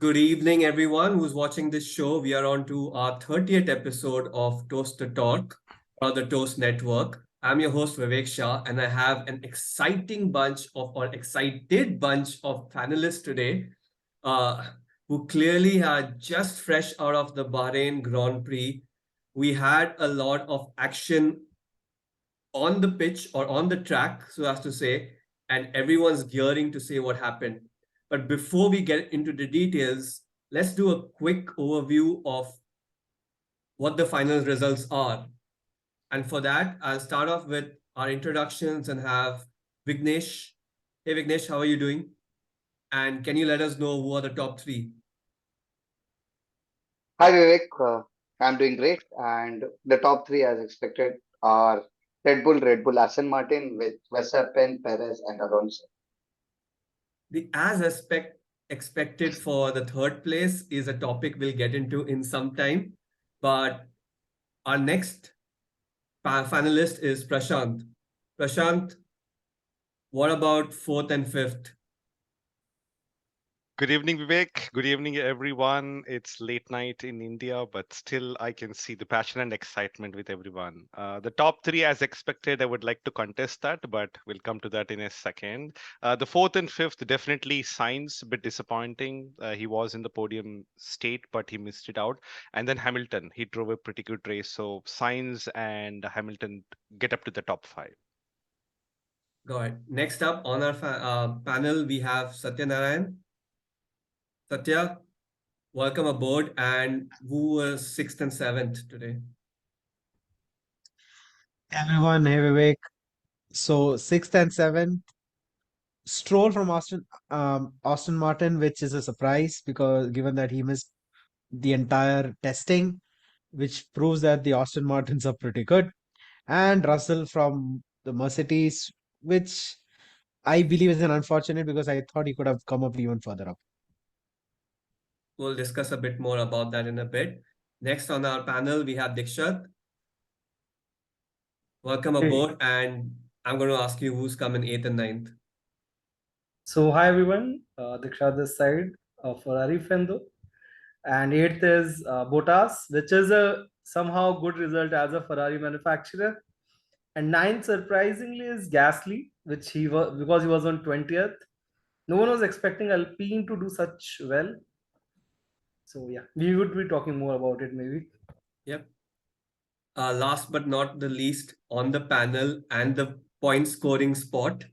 Good evening, everyone who's watching this show. We are on to our 30th episode of Toast to Talk or the Toast Network. I'm your host, Vivek Shah, and I have an excited bunch of panelists today uh, who clearly are just fresh out of the Bahrain Grand Prix. We had a lot of action on the pitch or on the track, so as to say, and everyone's gearing to say what happened. But before we get into the details, let's do a quick overview of what the final results are. And for that, I'll start off with our introductions and have Vignesh. Hey, Vignesh, how are you doing? And can you let us know who are the top three? Hi Vivek, I'm doing great, and the top three, as expected, are Red Bull, Aston Martin with Verstappen, Perez, and Alonso. The expected for the third place is a topic we'll get into in some time. But our next finalist is Prashanth. Prashanth, what about fourth and fifth? Good evening, Vivek. Good evening, everyone. It's late night in India, but still, I can see the passion and excitement with everyone. The top three, as expected, I would like to contest that, but we'll come to that in a second. The fourth and fifth, definitely Sainz, a bit disappointing. He was in the podium state, but he missed it out. And then Hamilton, he drove a pretty good race. So Sainz and Hamilton get up to the top five. Go ahead. Next up on our panel, we have Sathyanarayan. Satya, welcome aboard. And who was sixth and seventh today? Everyone, hey Vivek. So sixth and seventh, Stroll from Austin Martin, which is a surprise because given that he missed the entire testing, which proves that the Austin Martins are pretty good, and Russell from the Mercedes, which I believe is an unfortunate because I thought he could have come up even further up. We'll discuss a bit more about that in a bit. Next on our panel, we have Diksharth. Welcome Hey, aboard. And I'm going to ask you who's coming eighth and ninth. so hi everyone, Diksharth this side, Ferrari fan though, and eighth is Bottas, which is a somehow good result as a Ferrari manufacturer, and ninth surprisingly is Gasly, which he was because he was on 20th. No one was expecting Alpine to do such well, so yeah, we would be talking more about it maybe. Yep. Last but not the least on the panel and the point scoring spot,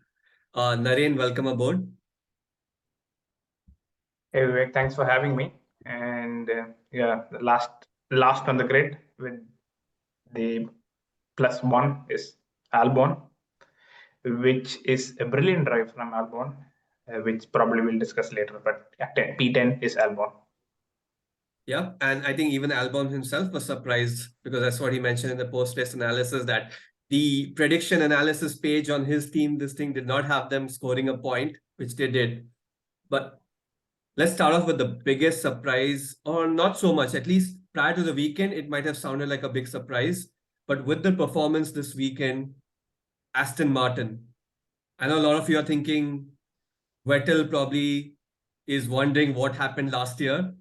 Naren, welcome aboard. Hey Vivek, thanks for having me. And yeah, the last on the grid with the +1 is Albon, which is a brilliant drive from Albon, which probably we'll discuss later. But yeah, P10 is Albon. Yeah, and I think even Albon himself was surprised because that's what he mentioned in the post-race analysis that the prediction analysis page on his team, this thing did not have them scoring a point, which they did. But let's start off with the biggest surprise, or not so much, at least prior to the weekend, it might have sounded like a big surprise. But with the performance this weekend, Aston Martin, I know a lot of you are thinking Vettel probably is wondering what happened last year.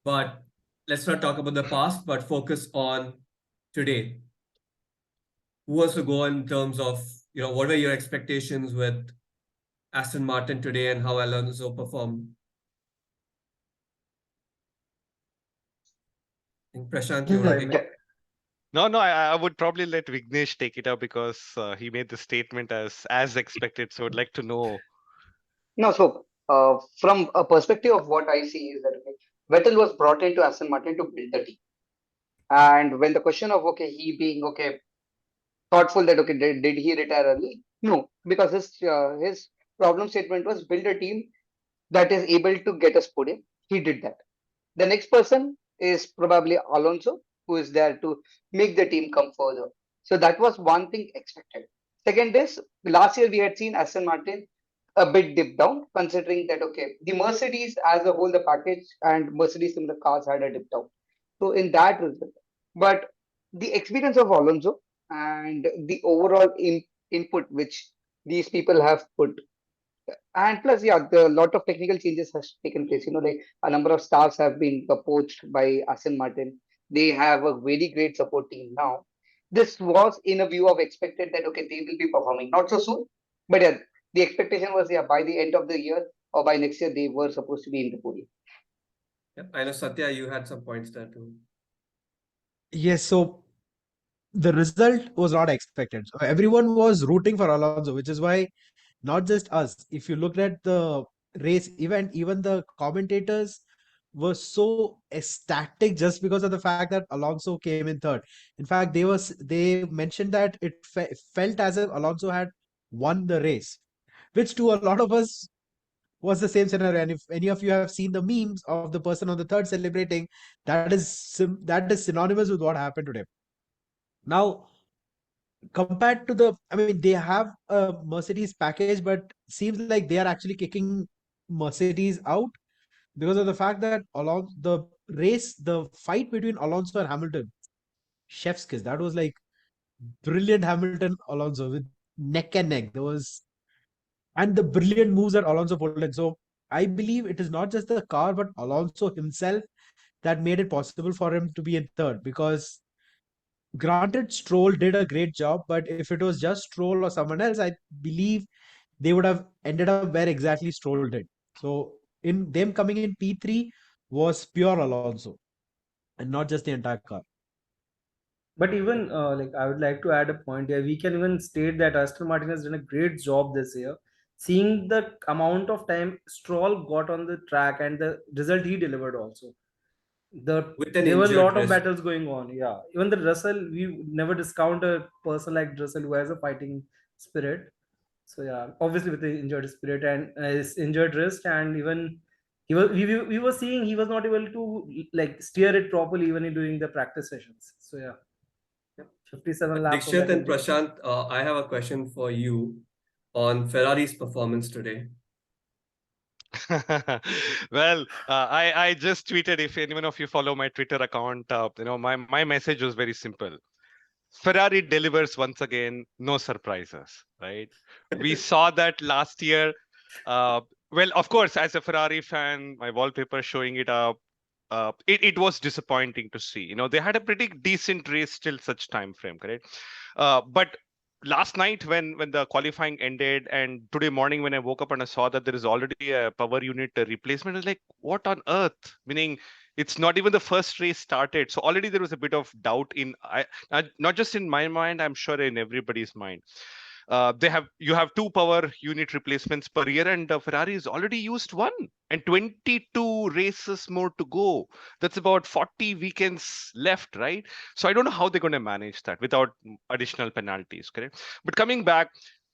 But let's not talk about the past, but focus on today. Who wants to go in terms of, what were your expectations with Aston Martin today and how Alonso performed? I think Prashant, you If want I to take may, it? No, I would probably let Vignesh take it up because he made the statement as expected. So I'd like to know. No, so from a perspective of what I see is that okay, Vettel was brought into Aston Martin to build the team, and when the question of okay, he being okay, thoughtful that okay, did he retire early? No, because his problem statement was build a team that is able to get us podium. He did that. The next person is probably Alonso, who is there to make the team come further. So that was one thing expected. Second is last year we had seen Aston Martin a bit dip down, considering that okay, the Mercedes as a whole, the package and Mercedes in the cars had a dip down. So in that result, but the experience of Alonso and the overall input which these people have put And plus, yeah, the lot of technical changes has taken place. Like a number of stars have been poached by Aston Martin. They have a very great support team now. This was in a view of expected that okay, they will be performing not so soon, but yeah, the expectation was yeah by the end of the year or by next year they were supposed to be in the podium. Yep. I know Satya, you had some points there too. Yes, so the result was not expected. So everyone was rooting for Alonso, which is why not just us. If you looked at the race event, even the commentators were so ecstatic just because of the fact that Alonso came in third. In fact, they mentioned that it felt as if Alonso had won the race, which to a lot of us was the same scenario. And if any of you have seen the memes of the person on the third celebrating, that is synonymous with what happened today. Now, compared to I mean, they have a Mercedes package, but seems like they are actually kicking Mercedes out because of the fact that along the race, the fight between Alonso and Hamilton, chef's kiss. That was like brilliant Hamilton Alonso with neck and neck. There was and the brilliant moves that Alonso pulled in. So I believe it is not just the car, but Alonso himself that made it possible for him to be in third. Because granted, Stroll did a great job, but if it was just Stroll or someone else, I believe they would have ended up where exactly Stroll did. So in them coming in P3 was pure Alonso and not just the entire car. But even like I would like to add a point here. We can even state that Aston Martin has done a great job this year. Seeing the amount of time Stroll got on the track and the result he delivered also. With an There were a injured lot of wrist. battles going on. Yeah, even the Russell, we never discount a person like Russell who has a fighting spirit. So yeah, obviously with the injured spirit and his injured wrist, and even we were seeing he was not able to like steer it properly even during the practice sessions. So yeah. 57 laps on Diksharth that and engine. Prashanth, I have a question for you on Ferrari's performance today. Well, I just tweeted. If anyone of you follow my Twitter account, my message was very simple. Ferrari delivers once again, no surprises, right? We saw that last year. Well, of course, as a Ferrari fan, my wallpaper showing it up. It was disappointing to see. They had a pretty decent race till such time frame, correct? But last night when the qualifying ended and today morning when I woke up and I saw that there is already a power unit replacement, I was like, what on earth? Meaning it's not even the first race started. So already there was a bit of doubt not just in my mind, I'm sure in everybody's mind. You have two power unit replacements per year, and Ferrari has already used one, and 22 races more to go. That's about 40 weekends left, right? So I don't know how they're going to manage that without additional penalties, correct? But coming back,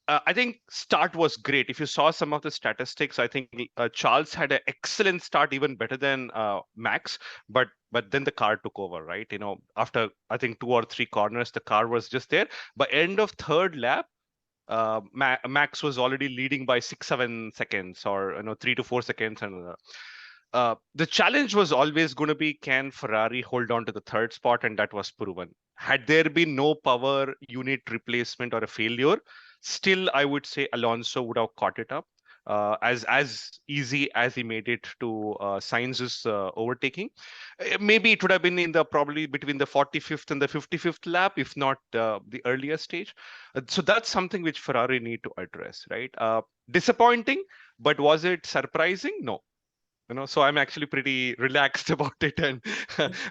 I think start was great. If you saw some of the statistics, I think Charles had an excellent start, even better than Max. But then the car took over, right? After I think 2 or 3 corners, the car was just there. By end of third lap, Max was already leading by 6-7 seconds, or 3 to 4 seconds, and the challenge was always going to be, can Ferrari hold on to the third spot, and that was proven. Had there been no power unit replacement or a failure, still I would say Alonso would have caught it up. As easy as he made it to Sainz's overtaking. Maybe it would have been probably between the 45th and the 55th lap, if not the earlier stage. So that's something which Ferrari need to address, right? Disappointing, but was it surprising? No. So I'm actually pretty relaxed about it, and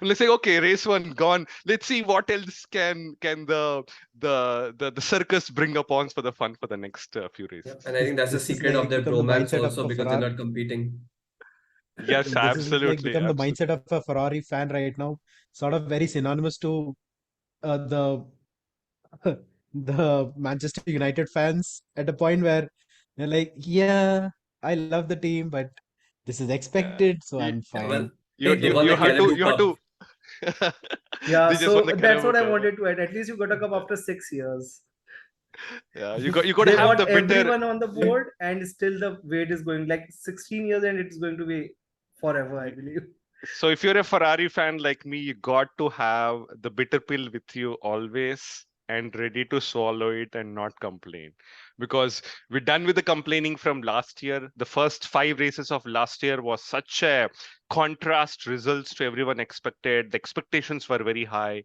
let's say, okay, race one gone. Let's see what else can the circus bring upon for the fun for the next few races. And I think that's the This has secret of like their become the bromance mindset of also, a because they're Ferrari. not competing. Yes, This has like absolutely, become the absolutely. mindset of a Ferrari fan right now, sort of very synonymous to the the Manchester United fans at a point where they're like, yeah, I love the team, but this is Yeah. expected, so You, I'm Yeah, fine. well, you, hey, they you, won you the have to, Caribou you have Cup. to. Yeah, They just won so the that's Carabao what I Cup. wanted to add. At least you got a cup after 6 years. Yeah, you got to They have the got bitter. everyone on the board, and still the wait is going like 16 years, and it's going to be forever, I believe. So if you're a Ferrari fan like me, you got to have the bitter pill with you always and ready to swallow it and not complain. because we're done with the complaining from last year. The first 5 races of last year was such a contrast results to everyone expected. The expectations were very high,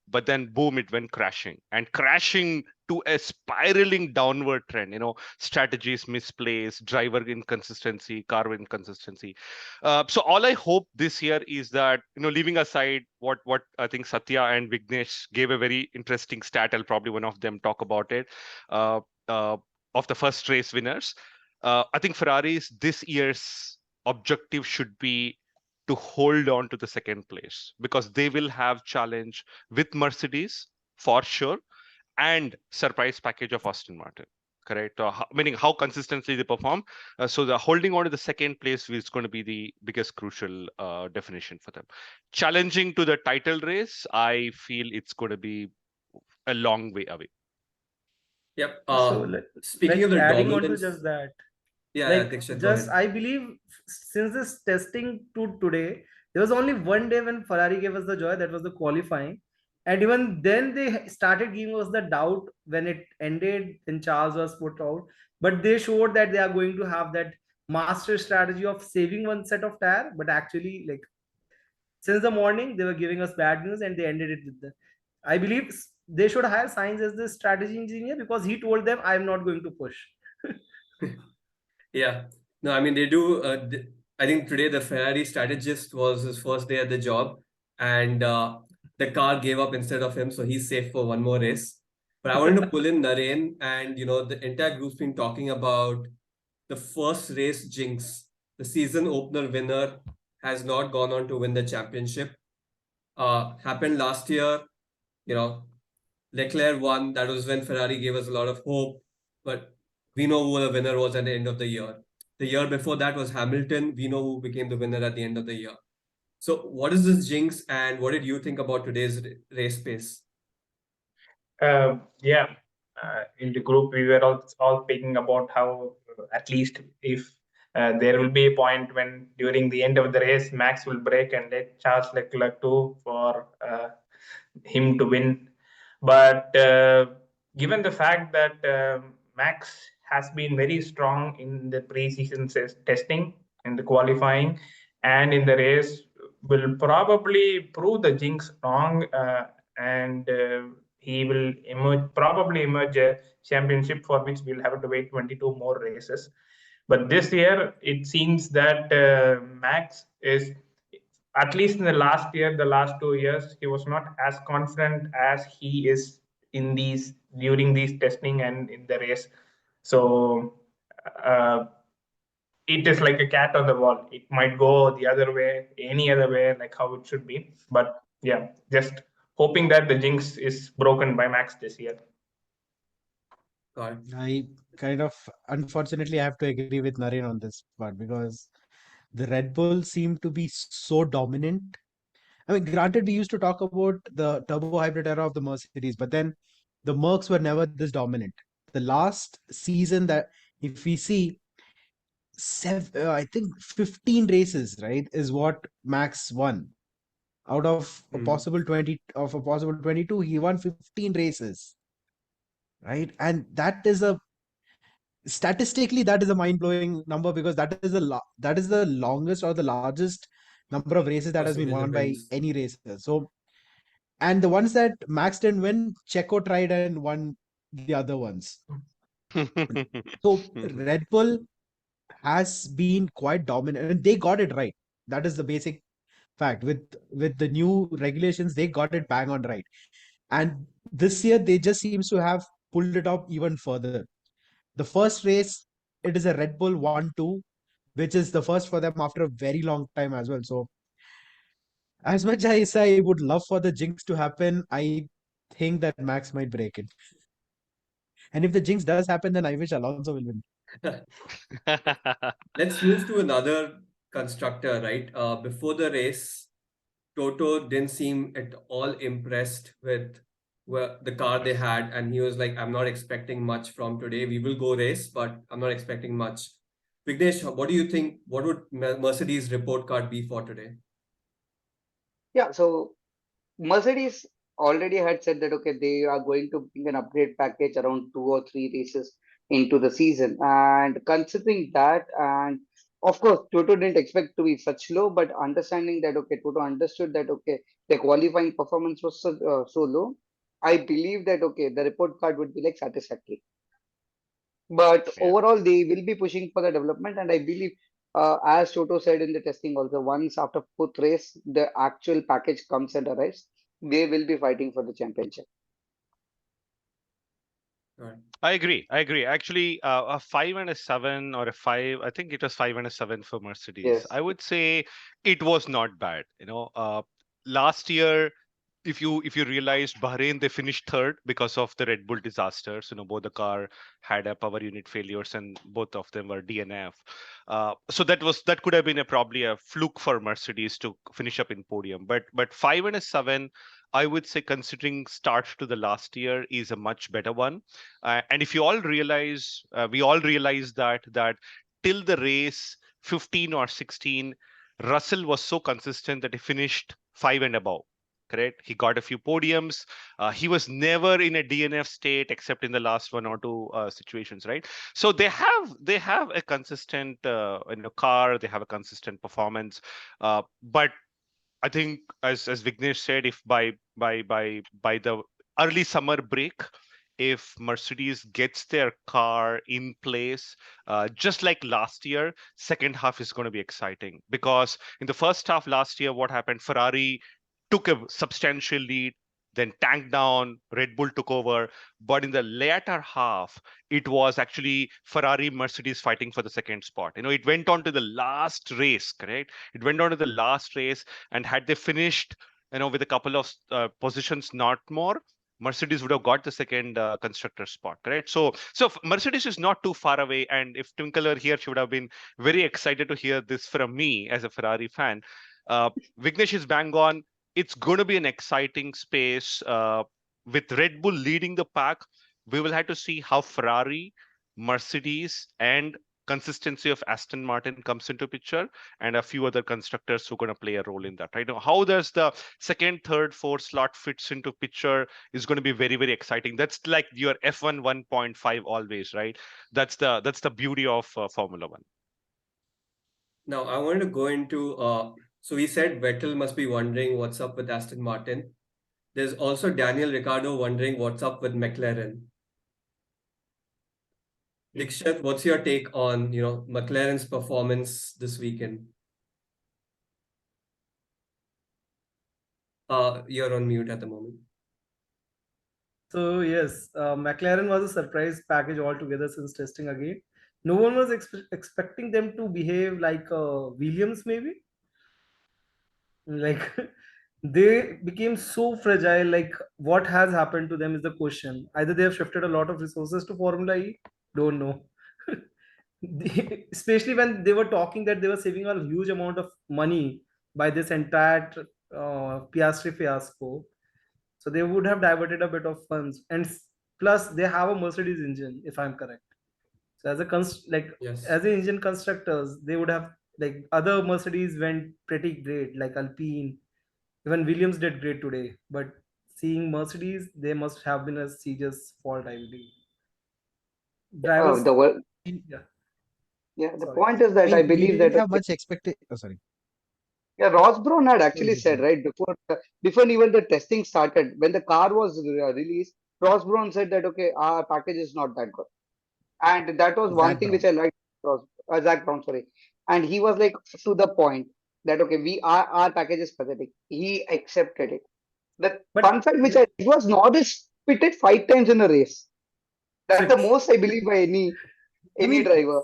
but then boom, it went crashing and crashing to a spiraling downward trend. Strategies misplaced, driver inconsistency, car inconsistency. So all I hope this year is that, leaving aside what I think Satya and Vignesh gave a very interesting stat. I'll probably one of them talk about it. Uh, uh, of the first race winners, I think Ferrari's this year's objective should be to hold on to the second place, because they will have challenge with Mercedes for sure, and surprise package of Aston Martin. Correct. Meaning how consistently they perform. So the holding on to the second place is going to be the biggest crucial definition for them. Challenging to the title race, I feel it's going to be a long way away. Yep. So Speaking of the adding on to dominance, just that, yeah, Diksharth, go just ahead. I believe since this testing to today, there was only one day when Ferrari gave us the joy, that was the qualifying. And even then they started giving us the doubt when it ended and Charles was put out. But they showed that they are going to have that master strategy of saving one set of tire. But actually, since the morning, they were giving us bad news and they ended it with the. I believe they should hire Sainz as the strategy engineer, because he told them, I'm not going to push. Yeah. No, I mean, they do. I think today the Ferrari strategist was his first day at the job, and the car gave up instead of him, so he's safe for one more race. But I wanted to pull in Naren, and the entire group's been talking about the first race jinx. The season opener winner has not gone on to win the championship. Happened last year. You know, Leclerc won. That was when Ferrari gave us a lot of hope, but we know who the winner was at the end of the year. The year before that was Hamilton. We know who became the winner at the end of the year. So, what is this jinx, and what did you think about today's race pace? Yeah, in the group we were all speaking about how at least if there will be a point when during the end of the race Max will break and let Charles Leclerc do for him to win. But given the fact that Max has been very strong in the pre-season testing, in the qualifying, and in the race, will probably prove the jinx wrong, and he will probably emerge a championship for which we'll have to wait 22 more races. But this year, it seems that Max is, at least in the last year, the last 2 years, he was not as confident as he is during these testing and in the race. So it is like a cat on the wall. It might go the other way, any other way, like how it should be. But yeah, just hoping that the jinx is broken by Max this year. I kind of, unfortunately, I have to agree with Naren on this part, because the Red Bull seem to be so dominant. I mean, granted, we used to talk about the turbo hybrid era of the Mercedes, but then the Mercs were never this dominant. The last season, that if we see, I think 15 races, right, is what Max won. Out of a possible 22, he won 15 races, right? And that is statistically, that is a mind-blowing number, because that is the longest or the largest number of races that has been won by any racer. So, and the ones that Max didn't win, Checo tried and won the other ones. So Red Bull has been quite dominant, and they got it right. That is the basic fact. With the new regulations, they got it bang on right. And this year, they just seems to have pulled it up even further. The first race, it is a Red Bull 1-2, which is the first for them after a very long time as well. So, as much as I would love for the jinx to happen, I think that Max might break it. And if the jinx does happen, then I wish Alonso will win. Let's move to another constructor, right? Before the race, Toto didn't seem at all impressed with the car they had, and he was like, I'm not expecting much from today. We will go race, but I'm not expecting much. Vignesh, what do you think? What would Mercedes report card be for today? Yeah, so Mercedes already had said that okay, they are going to bring an upgrade package around 2 or 3 races into the season. And considering that, and of course, Toto didn't expect to be such low, but understanding that, okay, Toto understood that, okay, the qualifying performance was so low. I believe that, okay, the report card would be like satisfactory. But Yeah. overall, they will be pushing for the development, and I believe, as Toto said in the testing also, once after fourth race, the actual package comes and arrives, they will be fighting for the championship. Right. I agree. I agree. Actually, a 5 and a 7 or a 5, I think it was 5 and a 7 for Mercedes. Yes. I would say it was not bad. Last year, if you realized Bahrain, they finished third because of the Red Bull disasters. Both the car had a power unit failures and both of them were DNF. So that could have been probably a fluke for Mercedes to finish up in podium. But 5 and a 7, I would say, considering start to the last year, is a much better one. And if you all realize, we all realize that till the race 15 or 16, Russell was so consistent that he finished 5 and above. Correct. He got a few podiums. He was never in a DNF state except in the last one or two situations, right? So they have a consistent car. They have a consistent performance. But I think, as Vignesh said, if by the early summer break, if Mercedes gets their car in place, just like last year, second half is going to be exciting, because in the first half last year, what happened? Ferrari took a substantial lead, then tanked down. Red Bull took over, but in the latter half, it was actually Ferrari, Mercedes fighting for the second spot. It went on to the last race, correct? It went on to the last race, and had they finished, with a couple of positions, not more, Mercedes would have got the second constructor spot, correct? So Mercedes is not too far away, and if Twinkle were here, she would have been very excited to hear this from me as a Ferrari fan. Vignesh is bang on. It's going to be an exciting space with Red Bull leading the pack. We will have to see how Ferrari, Mercedes, and consistency of Aston Martin comes into picture, and a few other constructors who are going to play a role in that. Right now, how does the second, third, fourth slot fits into picture is going to be very, very exciting. That's like your F1 1.5 always, right? That's the beauty of Formula One. Now, I wanted to go into, so we said Vettel must be wondering what's up with Aston Martin. There's also Daniel Ricciardo wondering what's up with McLaren. Diksharth, what's your take on, McLaren's performance this weekend? You're on mute at the moment. So yes, McLaren was a surprise package altogether since testing again. No one was expecting them to behave like Williams, maybe. Like they became so fragile. Like what has happened to them is the question. Either they have shifted a lot of resources to Formula E, don't know. Especially when they were talking that they were saving a huge amount of money by this entire Piastri fiasco. So they would have diverted a bit of funds, and plus they have a Mercedes engine, if I'm correct. So as a Yes. as the engine constructors, they would have, like, other Mercedes went pretty great, like Alpine, even Williams did great today. But seeing Mercedes, they must have been a serious fault, I believe. Oh, Drivers, yeah, yeah. The sorry. point is I that I mean, we believe didn't that, have okay, much expectation. Oh, sorry. yeah, Ross Brown had Sorry, actually said, Diksha. right, before even the testing started, when the car was released, Ross Brown said that, okay, our package is not that good. And that was one Zach thing which Brown. I liked. Zach Brown, sorry. And he was like to the point that, okay, our package is pathetic. He accepted it. The But fun fact which it was Norris pitted 5 times in a race. That's the six, most I believe by I any mean, driver.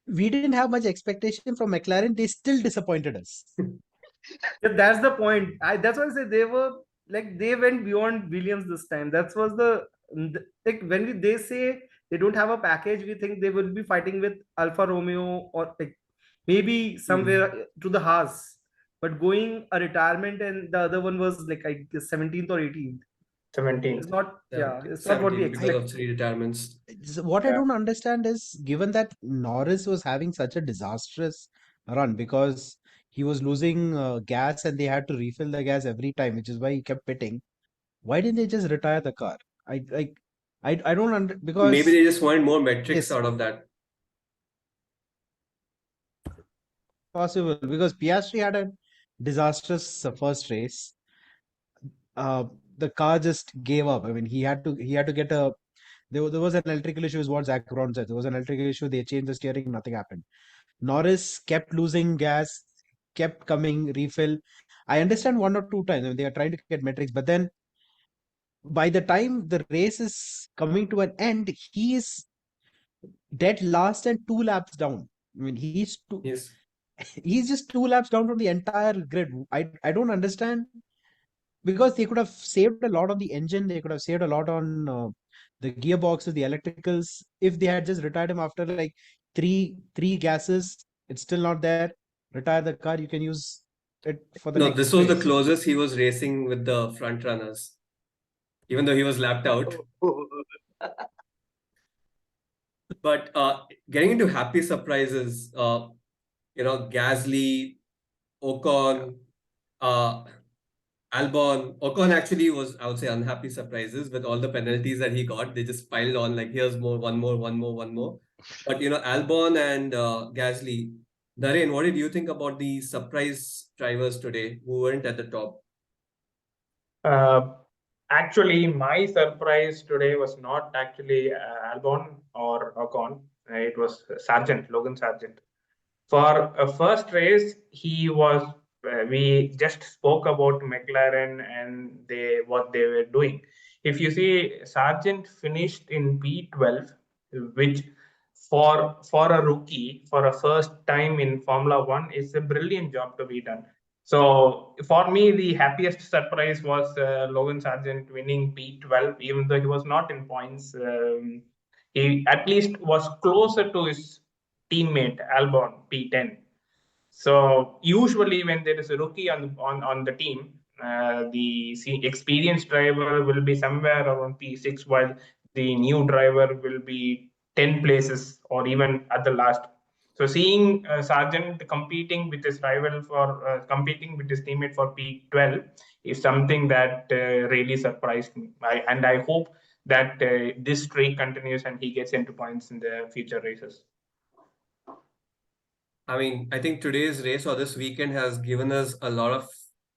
we didn't have much expectation from McLaren. They still disappointed us. yeah, that's the point. That's why I say they were, like, they went beyond Williams this time. That was like when they say they don't have a package, we think they will be fighting with Alfa Romeo, or like maybe somewhere to the Haas. But going a retirement, and the other one was like, I guess, 17th or 18th. 17. It's not, yeah, it's not what we 17 because expect. of 3 retirements. What I Yeah. don't understand is, given that Norris was having such a disastrous run because he was losing gas and they had to refill the gas every time, which is why he kept pitting. Why didn't they just retire the car? I like I don't because Maybe they just want more metrics Yes. out of that. possible because Piastri had a disastrous first race. The car just gave up. I mean, he had to get a there was an electrical issue is what Zach Brown said. There was an electrical issue. They changed the steering. Nothing happened. Norris kept losing gas, kept coming refill. I understand one or two times. I mean, they are trying to get metrics, but then by the time the race is coming to an end, he is dead last and 2 laps down. I mean, Yes. he's just 2 laps down from the entire grid. I don't understand because they could have saved a lot on the engine. They could have saved a lot on the gearboxes, the electricals. If they had just retired him after like three gases, it's still not there. Retire the car. You can use it for the No, next this was the race. closest he was racing with the front runners, even though he was lapped out. But getting into happy surprises, Gasly, Ocon, uh, Albon. Ocon actually was, I would say, unhappy surprises with all the penalties that he got. They just piled on like, here's more, one more, one more, one more. But, Albon and Gasly. Naren, what did you think about the surprise drivers today who weren't at the top? Actually, my surprise today was not actually Albon or Ocon. It was Logan Sargent. For a first race, he was. We just spoke about McLaren and what they were doing. If you see, Sargent finished in P12, which for a rookie for a first time in Formula One is a brilliant job to be done. So for me, the happiest surprise was Logan Sargent winning P12, even though he was not in points. He at least was closer to his teammate Albon P10. So usually when there is a rookie on the team, the experienced driver will be somewhere around P6, while the new driver will be 10 places or even at the last. So seeing Sargent competing with his rival for competing with his teammate for P12 is something that really surprised me. I hope that this streak continues and he gets into points in the future races. I mean, I think today's race or this weekend has given us a lot of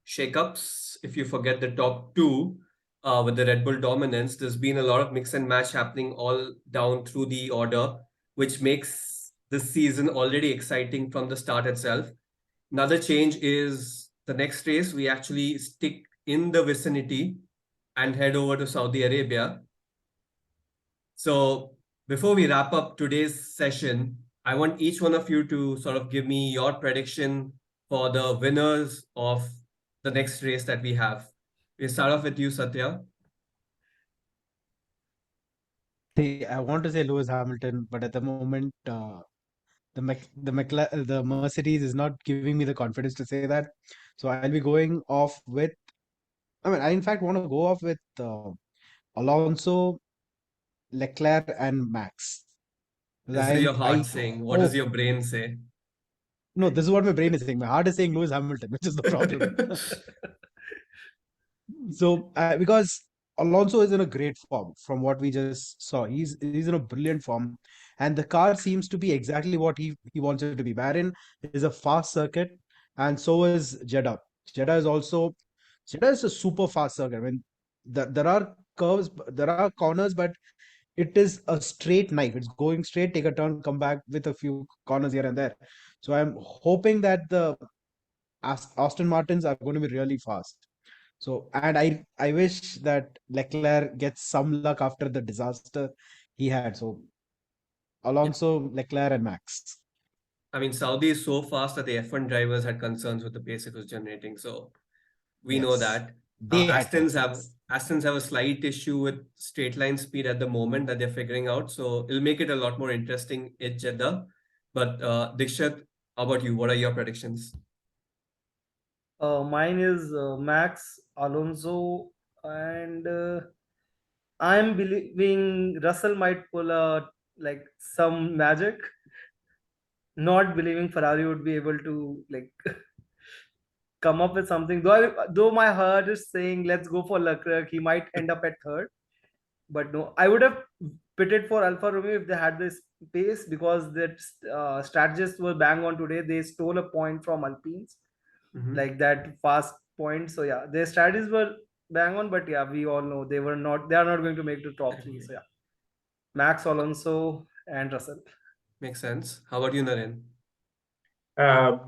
shakeups. If you forget the top two with the Red Bull dominance, there's been a lot of mix and match happening all down through the order, which makes this season already exciting from the start itself. Another change is the next race, we actually stick in the vicinity and head over to Saudi Arabia. So before we wrap up today's session, I want each one of you to sort of give me your prediction for the winners of the next race that we have. We'll start off with you, Satya. I want to say Lewis Hamilton, but at the moment, the Mercedes is not giving me the confidence to say that. So I'll be going off with. I mean, I in fact want to go off with Alonso, Leclerc, and Max. This is your I heart saying. What does hope. your brain say? No, this is what my brain is saying. My heart is saying Lewis Hamilton, which is the problem. So because Alonso is in a great form from what we just saw. He's in a brilliant form, and the car seems to be exactly what he wants it to be. Bahrain is a fast circuit, and so is Jeddah. Jeddah is a super fast circuit. I mean, there are curves, there are corners, but it is a straight knife. It's going straight, take a turn, come back with a few corners here and there. So I'm hoping that the Aston Martins are going to be really fast. So, and I wish that Leclerc gets some luck after the disaster he had. So, Alonso, Leclerc, and Max. I mean, Saudi is so fast that the F1 drivers had concerns with the pace it was generating. So we know Yes, that. they had Aston's concerns. have a slight issue with straight line speed at the moment that they're figuring out. So it'll make it a lot more interesting at Jeddah. But Diksharth, how about you? What are your predictions? Mine is Max, Alonso, and I'm believing Russell might pull like some magic. Not believing Ferrari would be able to like come up with something. Though my heart is saying let's go for Leclerc, he might end up at third. But no, I would have pitted for Alfa Romeo if they had this pace, because that strategists were bang on today. They stole a point from Alpines, Mhm. like that fast point. So yeah, their strategies were bang on, but yeah, we all know they are not going to make the top three. So yeah, Max, Alonso, and Russell. Makes sense. How about you, Naren?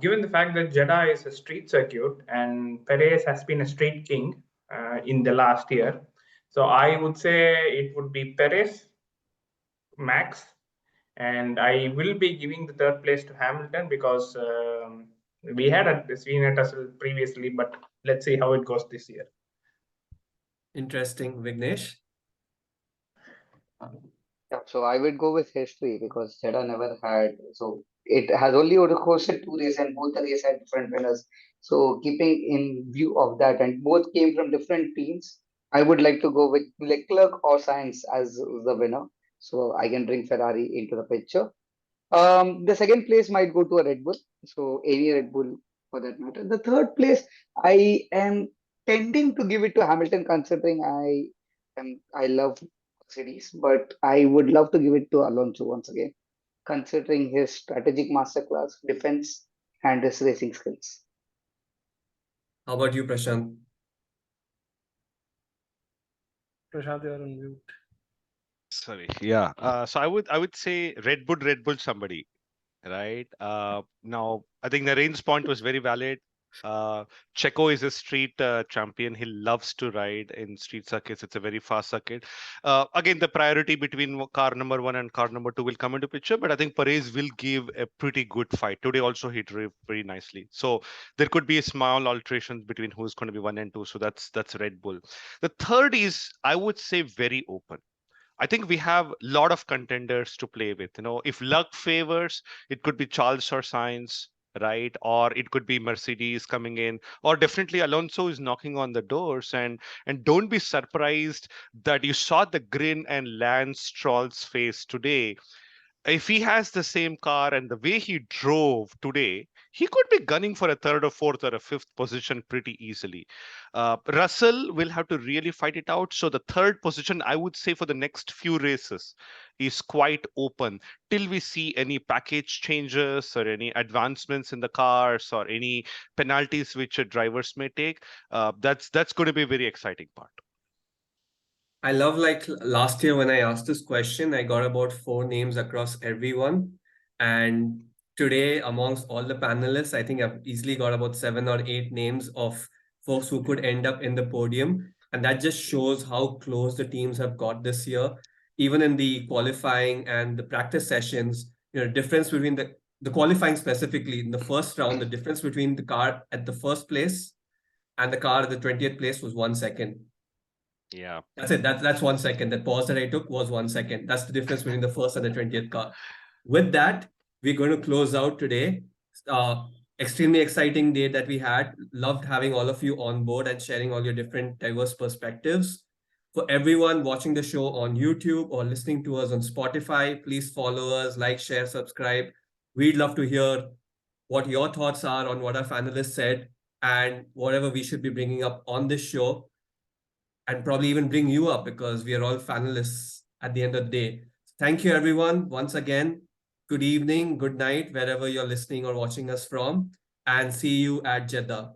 Given the fact that Jeddah is a street circuit and Perez has been a street king in the last year, so I would say it would be Perez, Max, and I will be giving the third place to Hamilton because we had seen it as previously, but let's see how it goes this year. Interesting. Vignesh? Yeah, so I would go with history because Jeddah never had. So it has only hosted two races and both the races had different winners. So keeping in view of that, and both came from different teams, I would like to go with Leclerc or Sainz as the winner. So I can bring Ferrari into the picture. The second place might go to a Red Bull. So any Red Bull for that matter. The third place, I am tending to give it to Hamilton considering I love Mercedes, but I would love to give it to Alonso once again, considering his strategic masterclass, defense, and his racing skills. How about you, Prashanth? Prashanth, you're on mute. Sorry. Yeah. So I would say Red Bull somebody, right? Now I think Naren's point was very valid. Checo is a street champion. He loves to ride in street circuits. It's a very fast circuit. Again, the priority between car number 1 and car number 2 will come into picture, but I think Perez will give a pretty good fight. Today also he drove very nicely. So there could be a small alterations between who's going to be 1 and 2. So that's Red Bull. The third is, I would say, very open. I think we have a lot of contenders to play with. If luck favors, it could be Charles or Sainz, right? Or it could be Mercedes coming in, or definitely Alonso is knocking on the doors. And don't be surprised that you saw the grin and Lance Stroll's face today. If he has the same car and the way he drove today, he could be gunning for a third or fourth or a fifth position pretty easily. Russell will have to really fight it out. So the third position, I would say, for the next few races is quite open till we see any package changes or any advancements in the cars or any penalties which drivers may take. That's going to be a very exciting part. I love, like last year when I asked this question, I got about 4 names across everyone. And today, amongst all the panelists, I think I've easily got about 7 or 8 names of folks who could end up in the podium. And that just shows how close the teams have got this year. Even in the qualifying and the practice sessions, difference between the qualifying specifically in the first round, the difference between the car at the first place and the car at the 20th place was 1 second. Yeah. That's it. That's 1 second. That pause that I took was 1 second. That's the difference between the first and the 20th car. With that, we're going to close out today. Extremely exciting day that we had. Loved having all of you on board and sharing all your different diverse perspectives. For everyone watching the show on YouTube or listening to us on Spotify, please follow us, like, share, subscribe. We'd love to hear what your thoughts are on what our panelists said and whatever we should be bringing up on this show, and probably even bring you up because we are all finalists at the end of the day. Thank you, everyone. Once again, good evening, good night, wherever you're listening or watching us from, and see you at Jeddah.